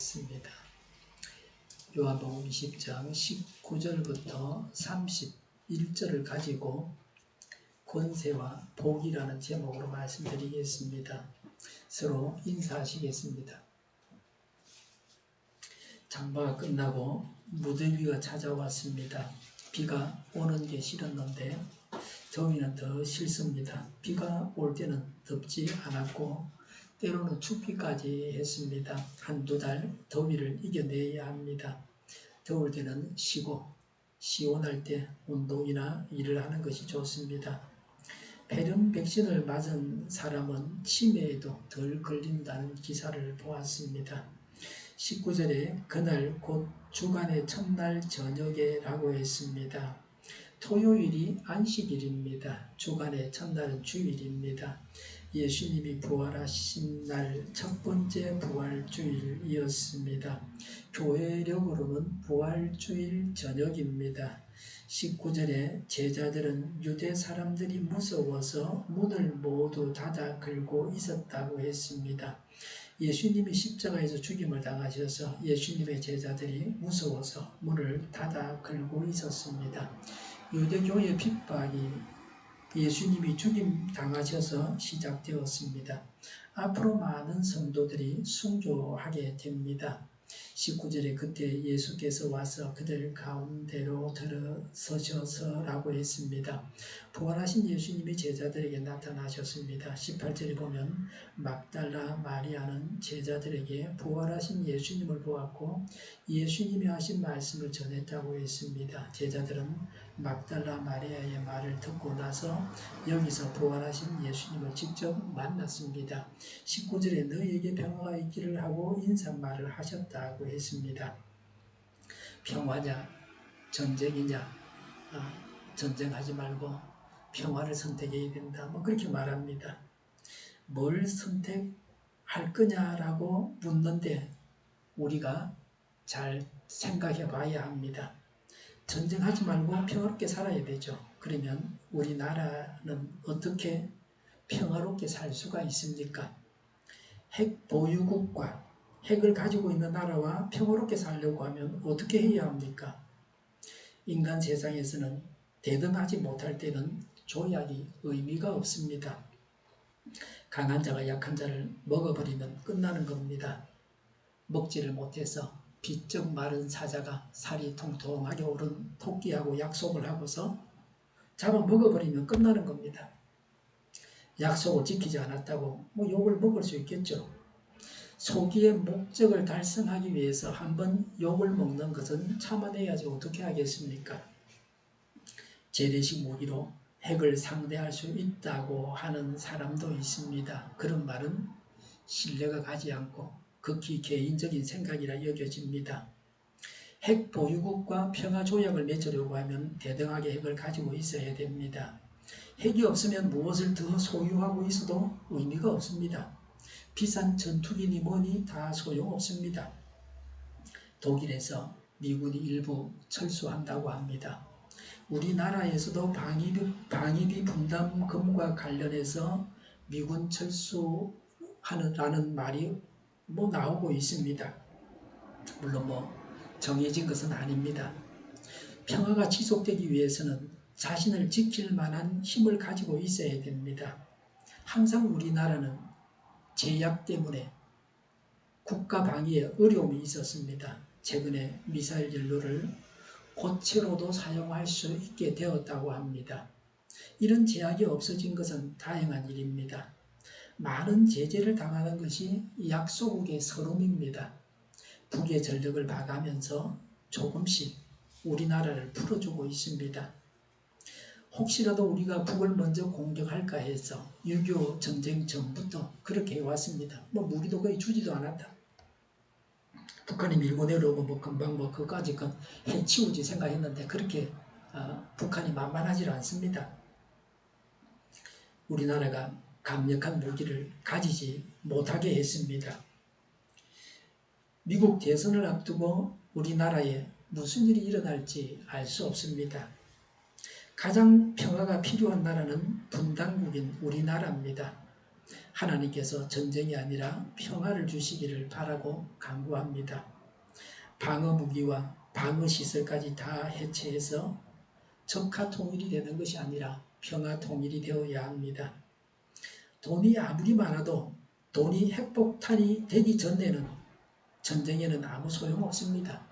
있습니다. 요한복음 20장 19절부터 31절을 가지고 권세와 복이라는 제목으로 말씀드리겠습니다. 서로 인사하시겠습니다. 장마가 끝나고 무더위가 찾아왔습니다. 비가 오는 게 싫었는데 더위는 더 싫습니다. 비가 올 때는 덥지 않았고 때로는 춥기까지 했습니다. 한두 달 더위를 이겨내야 합니다. 더울 때는 쉬고 시원할 때 운동이나 일을 하는 것이 좋습니다. 폐렴 백신을 맞은 사람은 치매에도 덜 걸린다는 기사를 보았습니다. 19절에 그날 곧 주간의 첫날 저녁에 라고 했습니다. 토요일이 안식일입니다. 주간의 첫날은 주일입니다. 예수님이 부활하신 날 첫 번째 부활주일이었습니다. 교회력으로는 부활주일 저녁입니다. 19절에 제자들은 유대 사람들이 무서워서 문을 모두 닫아 걸고 있었다고 했습니다. 예수님이 십자가에서 죽임을 당하셔서 예수님의 제자들이 무서워서 문을 닫아 걸고 있었습니다. 유대교의 핍박이 예수님이 죽임 당하셔서 시작되었습니다. 앞으로 많은 성도들이 순교하게 됩니다. 19절에 그때 예수께서 와서 그들 가운데로 들어서셔서 라고 했습니다. 부활하신 예수님이 제자들에게 나타나셨습니다. 18절에 보면 막달라 마리아는 제자들에게 부활하신 예수님을 보았고 예수님이 하신 말씀을 전했다고 했습니다. 제자들은 막달라 마리아의 말을 듣고 나서 여기서 부활하신 예수님을 직접 만났습니다. 19절에 너희에게 평화가 있기를 하고 인사말을 하셨다고 했습니다. 평화냐 전쟁이냐 전쟁하지 말고 평화를 선택해야 된다. 그렇게 말합니다. 뭘 선택할 거냐라고 묻는데 우리가 잘 생각해 봐야 합니다. 전쟁하지 말고 평화롭게 살아야 되죠. 그러면 우리나라는 어떻게 평화롭게 살 수가 있습니까? 핵 보유국과 핵을 가지고 있는 나라와 평화롭게 살려고 하면 어떻게 해야 합니까? 인간 세상에서는 대등하지 못할 때는 조약이 의미가 없습니다. 강한 자가 약한 자를 먹어버리면 끝나는 겁니다. 먹지를 못해서 비쩍 마른 사자가 살이 통통하게 오른 토끼하고 약속을 하고서 잡아 먹어버리면 끝나는 겁니다. 약속을 지키지 않았다고 욕을 먹을 수 있겠죠. 소기의 목적을 달성하기 위해서 한번 욕을 먹는 것은 참아내야지 어떻게 하겠습니까? 재래식 무기로 핵을 상대할 수 있다고 하는 사람도 있습니다. 그런 말은 신뢰가 가지 않고 극히 개인적인 생각이라 여겨집니다. 핵 보유국과 평화조약을 맺으려고 하면 대등하게 핵을 가지고 있어야 됩니다. 핵이 없으면 무엇을 더 소유하고 있어도 의미가 없습니다. 비싼 전투기니 뭐니 다 소용없습니다. 독일에서 미군이 일부 철수한다고 합니다. 우리나라에서도 방위비 분담금과 관련해서 미군 철수하라는 말이 나오고 있습니다. 물론 정해진 것은 아닙니다. 평화가 지속되기 위해서는 자신을 지킬 만한 힘을 가지고 있어야 됩니다. 항상 우리나라는 제약 때문에 국가 방위에 어려움이 있었습니다. 최근에 미사일 연료를 고체로도 사용할 수 있게 되었다고 합니다. 이런 제약이 없어진 것은 다행한 일입니다. 많은 제재를 당하는 것이 약소국의 서름입니다. 북의 전력을 봐가면서 조금씩 우리나라를 풀어주고 있습니다. 혹시라도 우리가 북을 먼저 공격할까 해서 6.25 전쟁 전부터 그렇게 해왔습니다. 무기도 거의 주지도 않았다. 북한이 밀고 내려오고 금방 그까지 해치우지 생각했는데 그렇게 북한이 만만하지 않습니다. 우리나라가 강력한 무기를 가지지 못하게 했습니다. 미국 대선을 앞두고 우리나라에 무슨 일이 일어날지 알 수 없습니다. 가장 평화가 필요한 나라는 분단국인 우리나라입니다. 하나님께서 전쟁이 아니라 평화를 주시기를 바라고 간구합니다. 방어 무기와 방어 시설까지 다 해체해서 적화 통일이 되는 것이 아니라 평화 통일이 되어야 합니다. 돈이 아무리 많아도 돈이 핵폭탄이 되기 전에는 전쟁에는 아무 소용없습니다.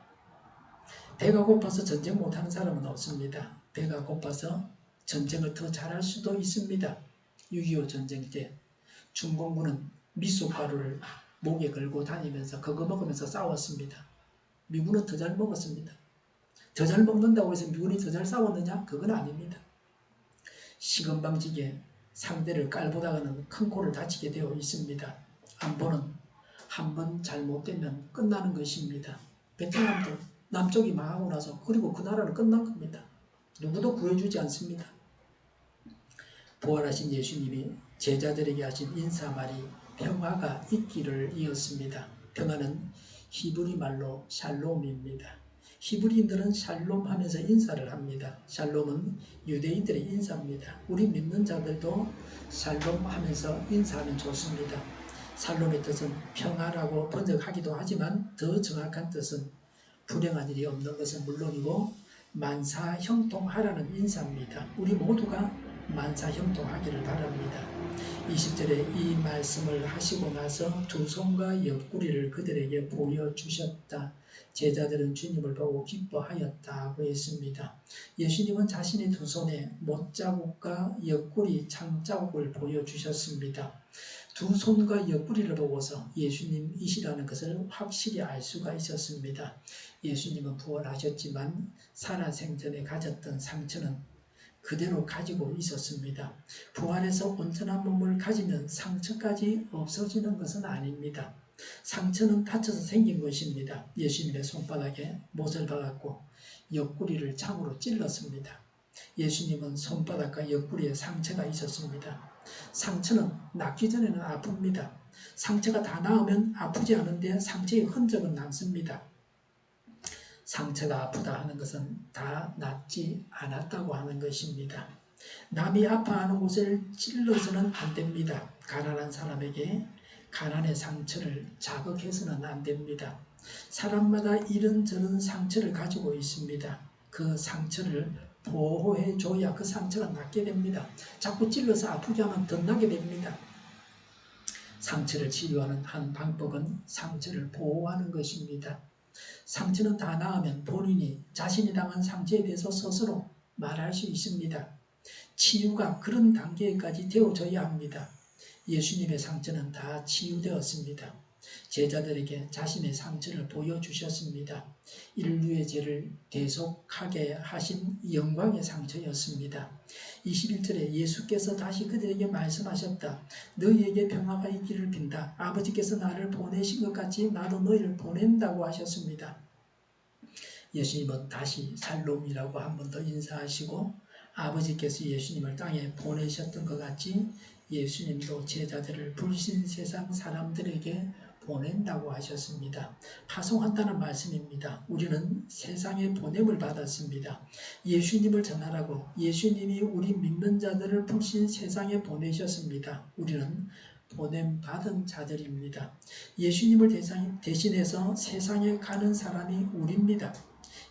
배가 고파서 전쟁 못하는 사람은 없습니다. 배가 고파서 전쟁을 더 잘할 수도 있습니다. 6.25 전쟁 때 중공군은 미숫가루를 목에 걸고 다니면서 그거 먹으면서 싸웠습니다. 미군은 더 잘 먹었습니다. 더 잘 먹는다고 해서 미군이 더 잘 싸웠느냐? 그건 아닙니다. 시건방지게 상대를 깔보다가는 큰 코를 다치게 되어 있습니다. 안보는 한번 잘못되면 끝나는 것입니다. 베트남도 남쪽이 망하고 나서 그리고 그 나라는 끝난 겁니다. 누구도 구해주지 않습니다. 부활하신 예수님이 제자들에게 하신 인사말이 평화가 있기를 이었습니다. 평화는 히브리 말로 샬롬입니다. 히브리인들은 샬롬 하면서 인사를 합니다. 샬롬은 유대인들의 인사입니다. 우리 믿는 자들도 샬롬 하면서 인사하면 좋습니다. 샬롬의 뜻은 평화라고 번역하기도 하지만 더 정확한 뜻은 불행한 일이 없는 것은 물론이고 만사형통하라는 인사입니다. 우리 모두가 만사형통하기를 바랍니다. 20절에 이 말씀을 하시고 나서 두 손과 옆구리를 그들에게 보여주셨다. 제자들은 주님을 보고 기뻐하였다고 했습니다. 예수님은 자신의 두 손에 못자국과 옆구리 창자국을 보여주셨습니다. 두 손과 옆구리를 보고서 예수님이시라는 것을 확실히 알 수가 있었습니다. 예수님은 부활하셨지만 살아생전에 가졌던 상처는 그대로 가지고 있었습니다. 부활해서 온전한 몸을 가지면 상처까지 없어지는 것은 아닙니다. 상처는 다쳐서 생긴 것입니다. 예수님의 손바닥에 못을 박았고 옆구리를 창으로 찔렀습니다. 예수님은 손바닥과 옆구리에 상처가 있었습니다. 상처는 낫기 전에는 아픕니다. 상처가 다 나으면 아프지 않은데 상처의 흔적은 남습니다. 상처가 아프다 하는 것은 다 낫지 않았다고 하는 것입니다. 남이 아파하는 곳을 찔러서는 안 됩니다. 가난한 사람에게 가난의 상처를 자극해서는 안 됩니다. 사람마다 이런저런 상처를 가지고 있습니다. 그 상처를 보호해줘야 그 상처가 낫게 됩니다. 자꾸 찔러서 아프게 하면 더 나게 됩니다. 상처를 치료하는 한 방법은 상처를 보호하는 것입니다. 상처는 다 나으면 본인이 자신이 당한 상처에 대해서 스스로 말할 수 있습니다. 치유가 그런 단계까지 되어져야 합니다. 예수님의 상처는 다 치유되었습니다. 제자들에게 자신의 상처를 보여주셨습니다. 인류의 죄를 대속하게 하신 영광의 상처였습니다. 21절에 예수께서 다시 그들에게 말씀하셨다. 너희에게 평화가 있기를 빈다. 아버지께서 나를 보내신 것 같이 나도 너희를 보낸다고 하셨습니다. 예수님은 다시 샬롬이라고 한 번 더 인사하시고 아버지께서 예수님을 땅에 보내셨던 것 같이 예수님도 제자들을 불신 세상 사람들에게 보낸다고 하셨습니다. 파송한다는 말씀입니다. 우리는 세상에 보냄을 받았습니다. 예수님을 전하라고 예수님이 우리 믿는 자들을 불신 세상에 보내셨습니다. 우리는 보냄받은 자들입니다. 예수님을 대신해서 세상에 가는 사람이 우리입니다.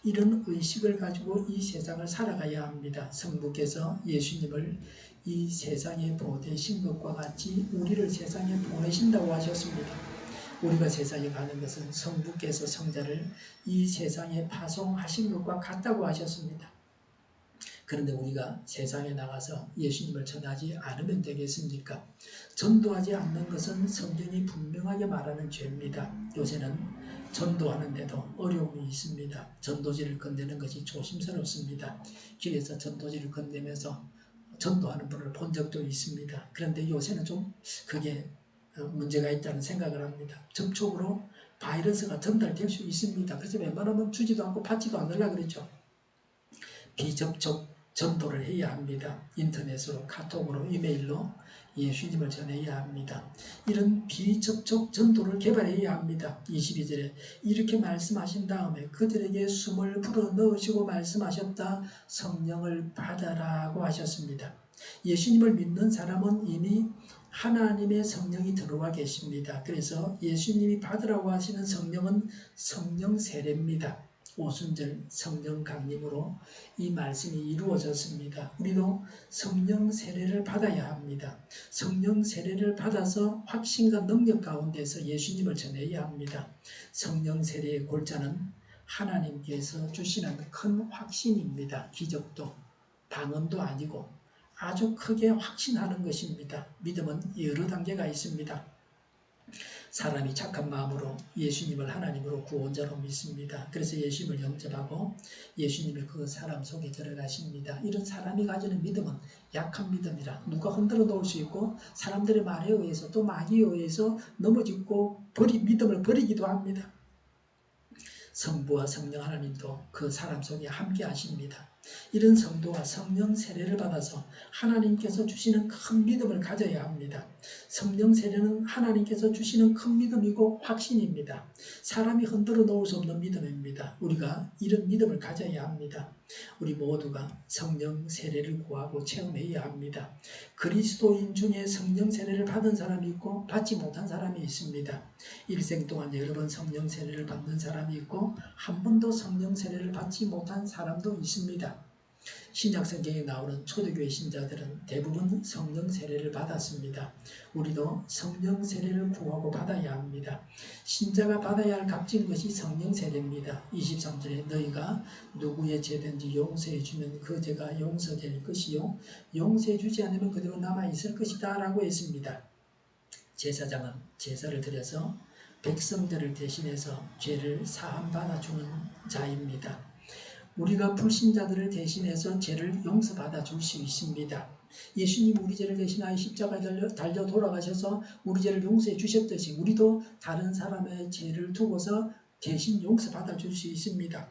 이런 의식을 가지고 이 세상을 살아가야 합니다. 성부께서 예수님을 이 세상에 보내신 것과 같이 우리를 세상에 보내신다고 하셨습니다. 우리가 세상에 가는 것은 성부께서 성자를 이 세상에 파송하신 것과 같다고 하셨습니다. 그런데 우리가 세상에 나가서 예수님을 전하지 않으면 되겠습니까? 전도하지 않는 것은 성경이 분명하게 말하는 죄입니다. 요새는 전도하는데도 어려움이 있습니다. 전도지를 건네는 것이 조심스럽습니다. 길에서 전도지를 건네면서 전도하는 분을 본 적도 있습니다. 그런데 요새는 좀 그게 문제가 있다는 생각을 합니다. 접촉으로 바이러스가 전달될 수 있습니다. 그래서 웬만하면 주지도 않고 받지도 않으려고 그러죠. 비접촉 전도를 해야 합니다. 인터넷으로, 카톡으로, 이메일로 예수님을 전해야 합니다. 이런 비접촉 전도를 개발해야 합니다. 22절에 이렇게 말씀하신 다음에 그들에게 숨을 불어넣으시고 말씀하셨다. 성령을 받아라고 하셨습니다. 예수님을 믿는 사람은 이미 하나님의 성령이 들어와 계십니다. 그래서 예수님이 받으라고 하시는 성령은 성령 세례입니다. 오순절 성령 강림으로 이 말씀이 이루어졌습니다. 우리도 성령 세례를 받아야 합니다. 성령 세례를 받아서 확신과 능력 가운데서 예수님을 전해야 합니다. 성령 세례의 골자는 하나님께서 주시는 큰 확신입니다. 기적도 방언도 아니고 아주 크게 확신하는 것입니다. 믿음은 여러 단계가 있습니다. 사람이 착한 마음으로 예수님을 하나님으로 구원자로 믿습니다. 그래서 예수님을 영접하고 예수님이 그 사람 속에 들어가십니다. 이런 사람이 가지는 믿음은 약한 믿음이라 누가 흔들어 놓을 수 있고 사람들의 말에 의해서 또 마귀에 의해서 넘어지고 믿음을 버리기도 합니다. 성부와 성령 하나님도 그 사람 속에 함께 하십니다. 이런 성도가 성령 세례를 받아서 하나님께서 주시는 큰 믿음을 가져야 합니다. 성령 세례는 하나님께서 주시는 큰 믿음이고 확신입니다. 사람이 흔들어 놓을 수 없는 믿음입니다. 우리가 이런 믿음을 가져야 합니다. 우리 모두가 성령 세례를 구하고 체험해야 합니다. 그리스도인 중에 성령 세례를 받은 사람이 있고 받지 못한 사람이 있습니다. 일생 동안 여러 번 성령 세례를 받는 사람이 있고 한 번도 성령 세례를 받지 못한 사람도 있습니다. 신약 성경에 나오는 초대교회 신자들은 대부분 성령 세례를 받았습니다. 우리도 성령 세례를 구하고 받아야 합니다. 신자가 받아야 할 값진 것이 성령 세례입니다. 23절에 너희가 누구의 죄든지 용서해 주면 그 죄가 용서될 것이요 용서해 주지 않으면 그대로 남아있을 것이다 라고 했습니다. 제사장은 제사를 드려서 백성들을 대신해서 죄를 사함받아 주는 자입니다. 우리가 불신자들을 대신해서 죄를 용서받아 줄 수 있습니다. 예수님 우리 죄를 대신하여 십자가에 달려 돌아가셔서 우리 죄를 용서해 주셨듯이 우리도 다른 사람의 죄를 두고서 대신 용서받아 줄 수 있습니다.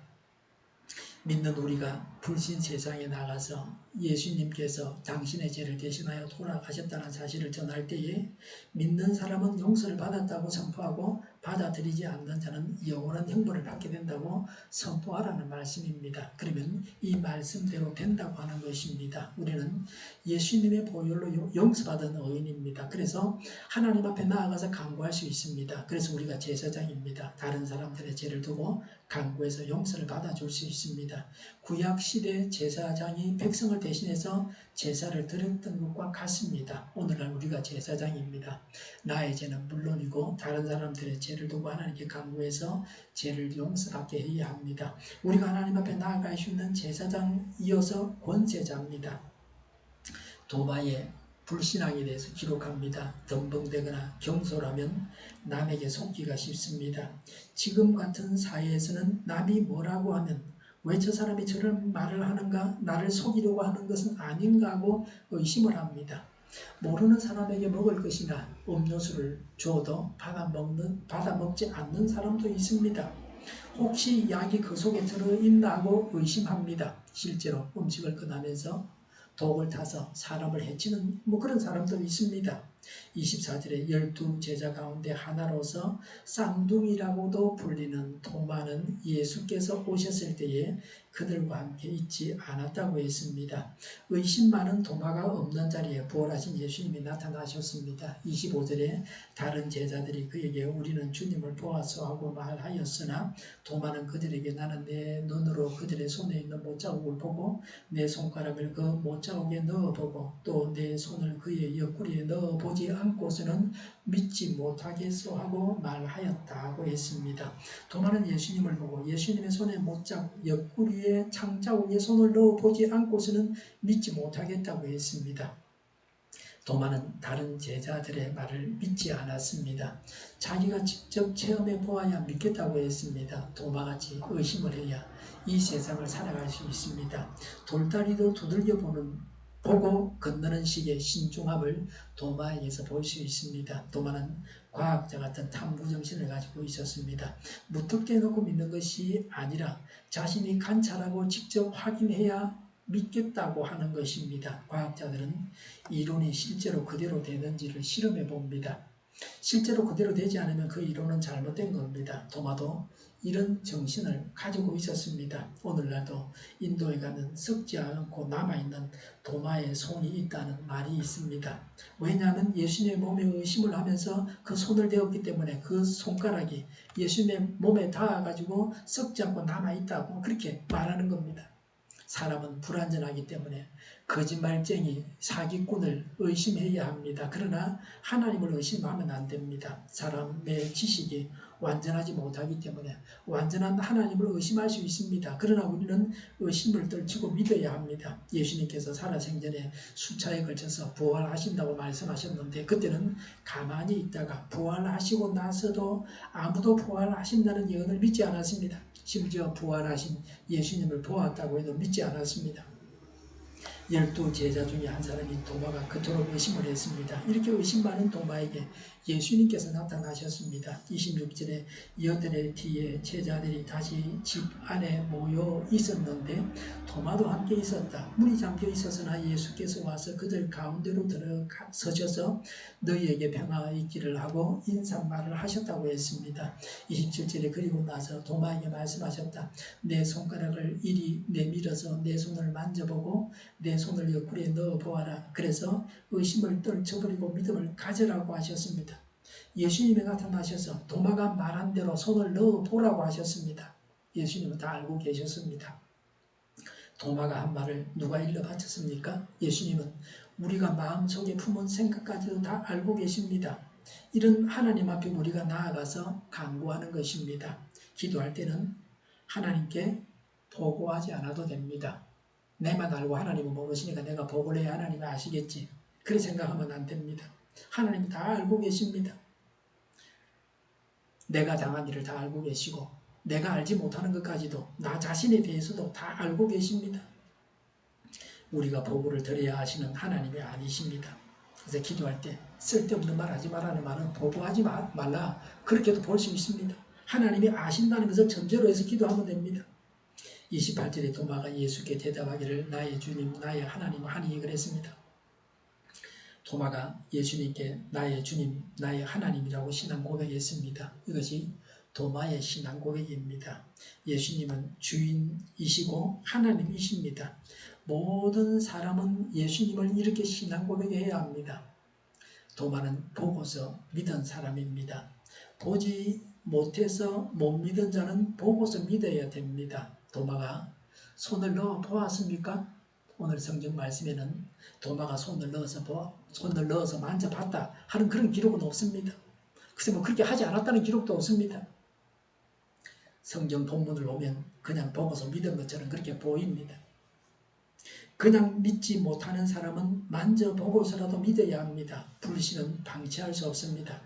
믿는 우리가 불신 세상에 나가서 예수님께서 당신의 죄를 대신하여 돌아가셨다는 사실을 전할 때에 믿는 사람은 용서를 받았다고 선포하고 받아들이지 않는 자는 영원한 형벌을 받게 된다고 선포하라는 말씀입니다. 그러면 이 말씀대로 된다고 하는 것입니다. 우리는 예수님의 보혈로 용서받은 의인입니다. 그래서 하나님 앞에 나아가서 간구할 수 있습니다. 그래서 우리가 제사장입니다. 다른 사람들의 죄를 두고 간구해서 용서를 받아줄 수 있습니다. 구약시대 제사장이 백성을 대신해서 제사를 드렸던 것과 같습니다. 오늘날 우리가 제사장입니다. 나의 죄는 물론이고 다른 사람들의 죄를 두고 하나님께 간구해서 죄를 용서받게 해야 합니다. 우리가 하나님 앞에 나아갈 수 있는 제사장이어서 권세자입니다. 도마의 불신앙에 대해서 기록합니다. 덤벙대거나 경솔하면 남에게 속기가 쉽습니다. 지금 같은 사회에서는 남이 뭐라고 하면 왜 저 사람이 저런 말을 하는가? 나를 속이려고 하는 것은 아닌가 하고 의심을 합니다. 모르는 사람에게 먹을 것이나 음료수를 줘도 받아먹지 않는 사람도 있습니다. 혹시 약이 그 속에 들어있나 하고 의심합니다. 실제로 음식을 꺼내면서 독을 타서 사람을 해치는 그런 사람도 있습니다. 24절에 12 제자 가운데 하나로서 쌍둥이라고도 불리는 토마는 예수께서 오셨을 때에 그들과 함께 있지 않았다고 했습니다. 의심 많은 도마가 없는 자리에 부활하신 예수님이 나타나셨습니다. 25절에 다른 제자들이 그에게 우리는 주님을 보았소 하고 말하였으나 도마는 그들에게 나는 내 눈으로 그들의 손에 있는 못자국을 보고 내 손가락을 그 못자국에 넣어보고 또 내 손을 그의 옆구리에 넣어보지 않고서는 믿지 못하겠소 하고 말하였다고 했습니다. 도마는 예수님을 보고 예수님의 손에 못자국, 옆구리에 창자국에 손을 넣어보지 않고서는 믿지 못하겠다고 했습니다. 도마는 다른 제자들의 말을 믿지 않았습니다. 자기가 직접 체험해 보아야 믿겠다고 했습니다. 도마같이 의심을 해야 이 세상을 살아갈 수 있습니다. 돌다리도 두들겨 보고 건너는 식의 신중함을 도마에게서 볼 수 있습니다. 도마는 과학자 같은 탐구정신을 가지고 있었습니다. 무턱대 놓고 믿는 것이 아니라 자신이 관찰하고 직접 확인해야 믿겠다고 하는 것입니다. 과학자들은 이론이 실제로 그대로 되는지를 실험해 봅니다. 실제로 그대로 되지 않으면 그 이론은 잘못된 겁니다. 도마도 이런 정신을 가지고 있었습니다. 오늘날도 인도에 가면 썩지 않고 남아있는 도마의 손이 있다는 말이 있습니다. 왜냐하면 예수님의 몸에 의심을 하면서 그 손을 대었기 때문에 그 손가락이 예수님의 몸에 닿아가지고 썩지 않고 남아있다고 그렇게 말하는 겁니다. 사람은 불완전하기 때문에 거짓말쟁이 사기꾼을 의심해야 합니다. 그러나 하나님을 의심하면 안 됩니다. 사람의 지식이 완전하지 못하기 때문에 완전한 하나님을 의심할 수 있습니다. 그러나 우리는 의심을 떨치고 믿어야 합니다. 예수님께서 살아생전에 수차에 걸쳐서 부활하신다고 말씀하셨는데 그때는 가만히 있다가 부활하시고 나서도 아무도 부활하신다는 예언을 믿지 않았습니다. 심지어 부활하신 예수님을 보았다고 해도 믿지 않았습니다. 12 제자 중에 한 사람인 도마가 그토록 의심을 했습니다. 이렇게 의심 많은 도마에게 예수님께서 나타나셨습니다. 26절에 여드레 뒤에 제자들이 다시 집 안에 모여 있었는데 도마도 함께 있었다. 문이 잠겨 있었으나 예수께서 와서 그들 가운데로 들어서셔서 너희에게 평화가 있기를 하고 인사말을 하셨다고 했습니다. 27절에 그리고 나서 도마에게 말씀하셨다. 내 손가락을 이리 내밀어서 내 손을 만져보고 내 손을 옆구리에 넣어보아라. 그래서 의심을 떨쳐버리고 믿음을 가져라고 하셨습니다. 예수님이 나타나셔서 도마가 말한 대로 손을 넣어보라고 하셨습니다. 예수님은 다 알고 계셨습니다. 도마가 한 말을 누가 일러 바쳤습니까? 예수님은 우리가 마음속에 품은 생각까지도 다 알고 계십니다. 이런 하나님 앞에 우리가 나아가서 간구하는 것입니다. 기도할 때는 하나님께 보고하지 않아도 됩니다. 내만 알고 하나님은 모르시니까 내가 보고를 해야 하나님이 아시겠지. 그렇게 생각하면 안 됩니다. 하나님이 다 알고 계십니다. 내가 당한 일을 다 알고 계시고 내가 알지 못하는 것까지도 나 자신에 대해서도 다 알고 계십니다. 우리가 보고를 드려야 하시는 하나님이 아니십니다. 그래서 기도할 때 쓸데없는 말 하지 말라는 말은 보고하지 말라. 그렇게도 볼 수 있습니다. 하나님이 아신다는 것을 전제로 해서 기도하면 됩니다. 28절에 도마가 예수께 대답하기를 나의 주님 나의 하나님 하니 그랬습니다. 도마가 예수님께 나의 주님 나의 하나님이라고 신앙 고백했습니다. 이것이 도마의 신앙 고백입니다. 예수님은 주인이시고 하나님이십니다. 모든 사람은 예수님을 이렇게 신앙 고백해야 합니다. 도마는 보고서 믿은 사람입니다. 보지 못해서 못 믿은 자는 보고서 믿어야 됩니다. 도마가 손을 넣어 보았습니까? 오늘 성경 말씀에는 도마가 손을 넣어서 만져봤다 하는 그런 기록은 없습니다. 글쎄 뭐 그렇게 하지 않았다는 기록도 없습니다. 성경 본문을 보면 그냥 보고서 믿은 것처럼 그렇게 보입니다. 그냥 믿지 못하는 사람은 만져보고서라도 믿어야 합니다. 불신은 방치할 수 없습니다.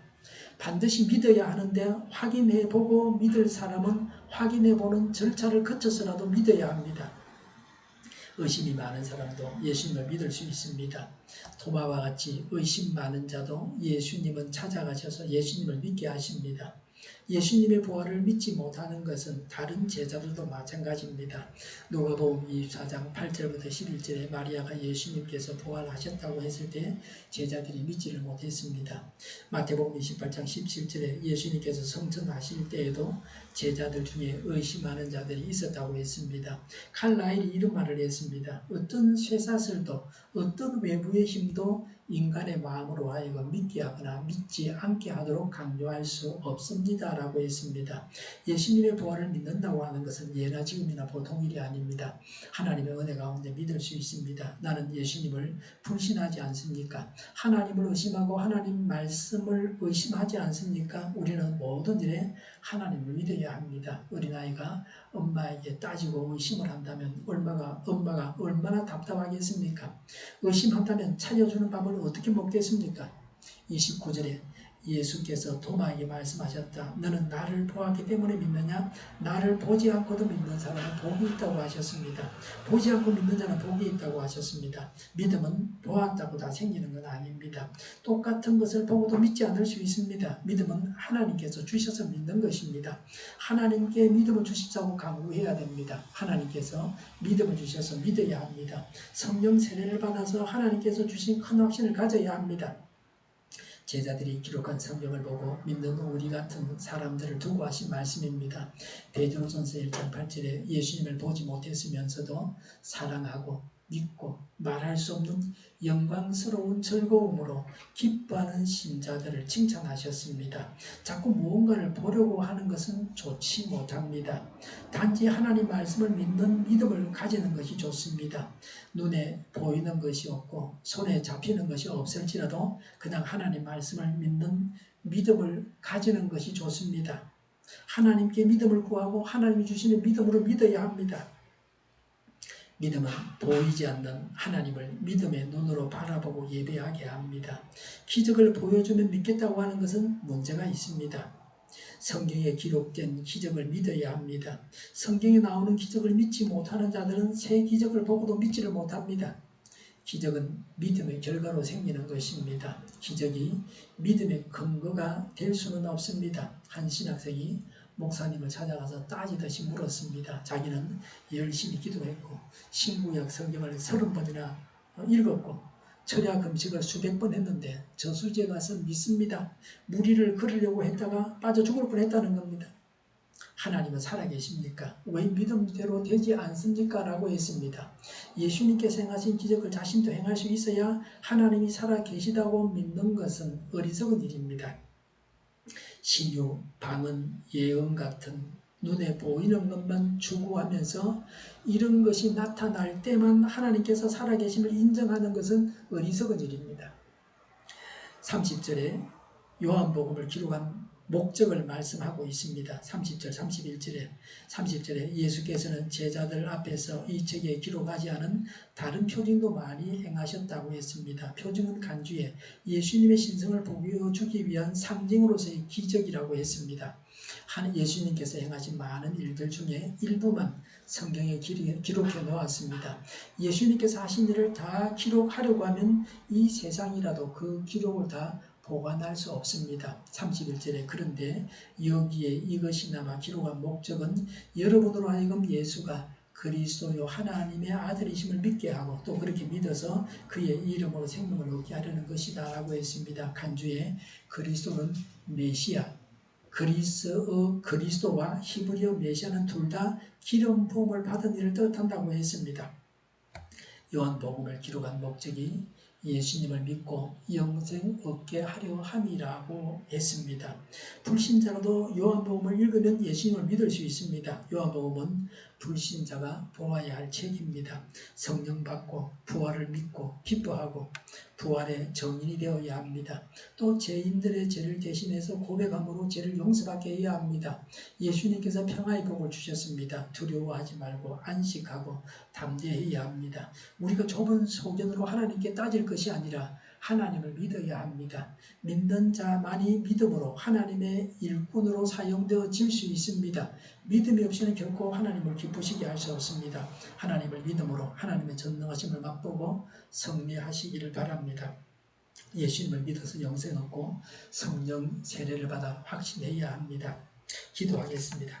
반드시 믿어야 하는데 확인해보고 믿을 사람은 확인해보는 절차를 거쳐서라도 믿어야 합니다. 의심이 많은 사람도 예수님을 믿을 수 있습니다. 도마와 같이 의심 많은 자도 예수님은 찾아가셔서 예수님을 믿게 하십니다. 예수님의 부활을 믿지 못하는 것은 다른 제자들도 마찬가지입니다. 누가복음 24장 8절부터 11절에 마리아가 예수님께서 부활하셨다고 했을 때 제자들이 믿지를 못했습니다. 마태복음 28장 17절에 예수님께서 성천하실 때에도 제자들 중에 의심하는 자들이 있었다고 했습니다. 칼라일이 이런 말을 했습니다. 어떤 쇠사슬도 어떤 외부의 힘도 인간의 마음으로 하여금 믿게 하거나 믿지 않게 하도록 강요할 수 없습니다. 라고 했습니다. 예수님의 부활을 믿는다고 하는 것은 예나 지금이나 보통 일이 아닙니다. 하나님의 은혜 가운데 믿을 수 있습니다. 나는 예수님을 불신하지 않습니까? 하나님을 의심하고 하나님 말씀을 의심하지 않습니까? 우리는 모든 일에 하나님을 믿어야 합니다. 어린아이가 엄마에게 따지고 의심을 한다면 엄마가 얼마나 답답하겠습니까? 의심한다면 차려주는 밥을 어떻게 먹겠습니까? 29절에 예수께서 도마에게 말씀하셨다. 너는 나를 보았기 때문에 믿느냐? 나를 보지 않고도 믿는 사람은 복이 있다고 하셨습니다. 보지 않고 믿는 자는 복이 있다고 하셨습니다. 믿음은 보았다고 다 생기는 건 아닙니다. 똑같은 것을 보고도 믿지 않을 수 있습니다. 믿음은 하나님께서 주셔서 믿는 것입니다. 하나님께 믿음을 주시자고 강구해야 됩니다. 하나님께서 믿음을 주셔서 믿어야 합니다. 성령 세례를 받아서 하나님께서 주신 큰 확신을 가져야 합니다. 제자들이 기록한 성경을 보고 믿는 우리 같은 사람들을 두고 하신 말씀입니다. 베드로전서 1장 8절에 예수님을 보지 못했으면서도 사랑하고 믿고 말할 수 없는 영광스러운 즐거움으로 기뻐하는 신자들을 칭찬하셨습니다. 자꾸 무언가를 보려고 하는 것은 좋지 못합니다. 단지 하나님 말씀을 믿는 믿음을 가지는 것이 좋습니다. 눈에 보이는 것이 없고 손에 잡히는 것이 없을지라도 그냥 하나님 말씀을 믿는 믿음을 가지는 것이 좋습니다. 하나님께 믿음을 구하고 하나님이 주시는 믿음으로 믿어야 합니다. 믿음은 보이지 않는 하나님을 믿음의 눈으로 바라보고 예배하게 합니다. 기적을 보여주면 믿겠다고 하는 것은 문제가 있습니다. 성경에 기록된 기적을 믿어야 합니다. 성경에 나오는 기적을 믿지 못하는 자들은 새 기적을 보고도 믿지를 못합니다. 기적은 믿음의 결과로 생기는 것입니다. 기적이 믿음의 근거가 될 수는 없습니다. 한 신학생이 목사님을 찾아가서 따지듯이 물었습니다. 자기는 열심히 기도했고 신구약 성경을 30번이나 읽었고 철야 금식을 수백 번 했는데 저수지에 가서 믿습니다. 무리를 걸으려고 했다가 빠져 죽을 뻔했다는 겁니다. 하나님은 살아계십니까? 왜 믿음대로 되지 않습니까? 라고 했습니다. 예수님께서 행하신 기적을 자신도 행할 수 있어야 하나님이 살아계시다고 믿는 것은 어리석은 일입니다. 신유, 방언, 예언 같은 눈에 보이는 것만 추구하면서 이런 것이 나타날 때만 하나님께서 살아계심을 인정하는 것은 어리석은 일입니다. 30절에 요한복음을 기록한 목적을 말씀하고 있습니다. 30절, 30절에 예수께서는 제자들 앞에서 이 책에 기록하지 않은 다른 표징도 많이 행하셨다고 했습니다. 표징은 간주에 예수님의 신성을 보여주기 위한 상징으로서의 기적이라고 했습니다. 예수님께서 행하신 많은 일들 중에 일부만 성경에 기록해 놓았습니다. 예수님께서 하신 일을 다 기록하려고 하면 이 세상이라도 그 기록을 다 보관할 수 없습니다. 31절에 그런데 여기에 이것이나마 기록한 목적은 여러분으로 하여금 예수가 그리스도요 하나님의 아들이심을 믿게 하고 또 그렇게 믿어서 그의 이름으로 생명을 얻게 하려는 것이다 라고 했습니다. 간주에 그리스도는 메시아, 그리스도와 히브리어 메시아는 둘 다 기름 부음을 받은 이를 뜻한다고 했습니다. 요한복음을 기록한 목적이 예수님을 믿고 영생 얻게 하려 함이라고 했습니다. 불신자라도 요한복음을 읽으면 예수님을 믿을 수 있습니다. 요한복음은 불신자가 보아야 할 책입니다. 성령 받고 부활을 믿고 기뻐하고 부활의 정인이 되어야 합니다. 또 죄인들의 죄를 대신해서 고백함으로 죄를 용서받게 해야 합니다. 예수님께서 평화의 복을 주셨습니다. 두려워하지 말고 안식하고 담대해야 합니다. 우리가 좁은 소견으로 하나님께 따질 것이 아니라 하나님을 믿어야 합니다. 믿는 자만이 믿음으로 하나님의 일꾼으로 사용되어질 수 있습니다. 믿음이 없이는 결코 하나님을 기쁘시게 할 수 없습니다. 하나님을 믿음으로 하나님의 전능하심을 맛보고 승리하시기를 바랍니다. 예수님을 믿어서 영생 얻고 성령 세례를 받아 확신해야 합니다. 기도하겠습니다.